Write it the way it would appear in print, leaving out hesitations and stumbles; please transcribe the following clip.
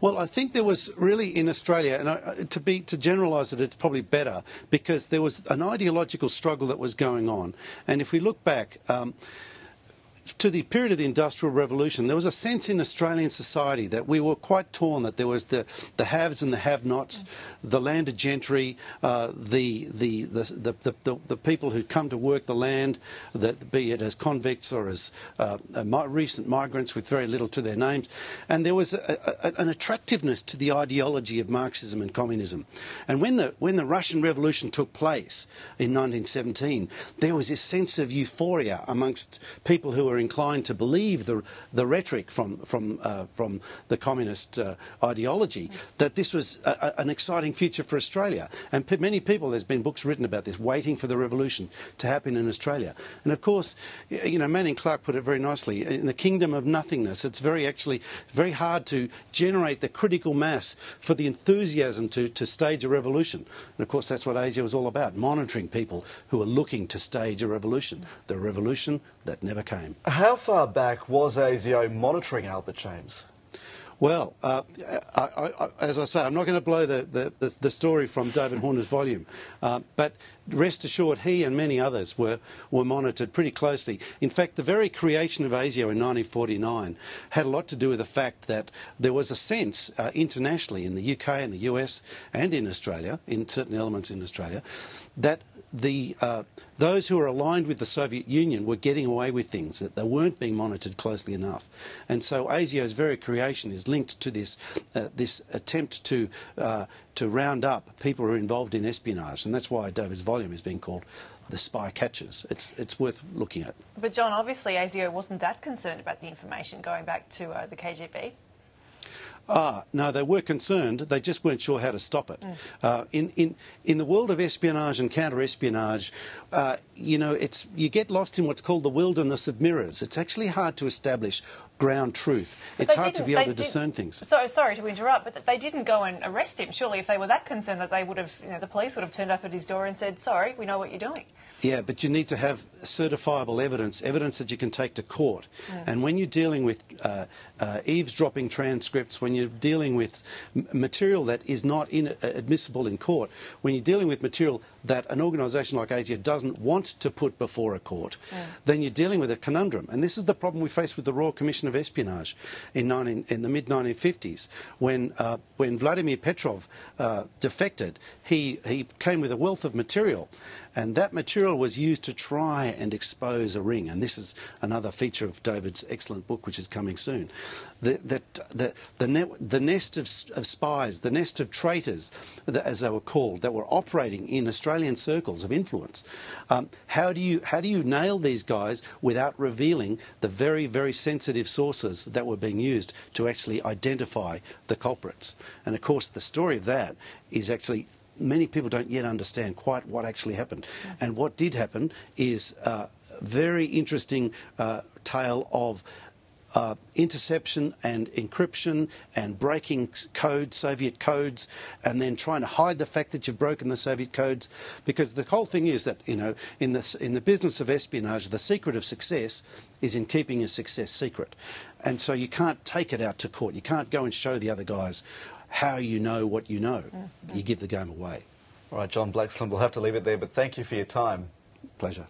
Well, I think there was really in Australia, and to generalise it, it's probably better, because there was an ideological struggle that was going on. And if we look back to the period of the Industrial Revolution, there was a sense in Australian society that we were quite torn, that there was the haves and the have-nots, the landed gentry, the people who'd come to work the land, be it as convicts or as recent migrants with very little to their names. And there was an attractiveness to the ideology of Marxism and communism. And when the Russian Revolution took place in 1917, there was this sense of euphoria amongst people who were inclined to believe the rhetoric from the communist ideology, that this was an exciting future for Australia. And many people, there's been books written about this, waiting for the revolution to happen in Australia. And of course, you know, Manning Clark put it very nicely, in the kingdom of nothingness, it's very hard to generate the critical mass for the enthusiasm to stage a revolution. And of course, that's what ASIO was all about, monitoring people who are looking to stage a revolution, the revolution that never came. How far back was ASIO monitoring Albert James? Well, as I say, I'm not going to blow the story from David Horner's volume, but rest assured he and many others were monitored pretty closely. In fact, the very creation of ASIO in 1949 had a lot to do with the fact that there was a sense internationally, in the UK and the US and in Australia, in certain elements in Australia, that those who were aligned with the Soviet Union were getting away with things, that they weren't being monitored closely enough. And so ASIO's very creation is linked to this attempt to round up people who are involved in espionage, and that's why David's volume is being called the spycatchers. It's worth looking at. But John, obviously ASIO wasn't that concerned about the information going back to the KGB. No, they were concerned. They just weren't sure how to stop it. In the world of espionage and counter-espionage, you know, you get lost in what's called the wilderness of mirrors. It's actually hard to establish ground truth. It's hard to be able to discern things. So sorry to interrupt, but they didn't go and arrest him. Surely, if they were that concerned, that they would have, you know, the police would have turned up at his door and said, "Sorry, we know what you're doing." Yeah, but you need to have certifiable evidence that you can take to court. And when you're dealing with eavesdropping transcripts, when you're dealing with material that is not admissible in court, when you're dealing with material that an organisation like ASIO doesn't want to put before a court, then you're dealing with a conundrum. And this is the problem we faced with the Royal Commission of Espionage in the mid-1950s, when Vladimir Petrov defected. He came with a wealth of material, and that material was used to try and expose a ring. And this is another feature of David's excellent book, which is coming soon. The nest of spies, the nest of traitors, as they were called, that were operating in Australian circles of influence. How do you nail these guys without revealing the very, very sensitive sources that were being used to actually identify the culprits? And of course, the story of that is actually, many people don't yet understand quite what actually happened. And what did happen is a very interesting tale of interception and encryption and breaking codes, Soviet codes, and then trying to hide the fact that you've broken the Soviet codes. Because the whole thing is that, you know, in the business of espionage, the secret of success is in keeping a success secret. And so you can't take it out to court. You can't go and show the other guys how you know what you know. You give the game away. All right, John Blaxland, we'll have to leave it there, but thank you for your time. Pleasure.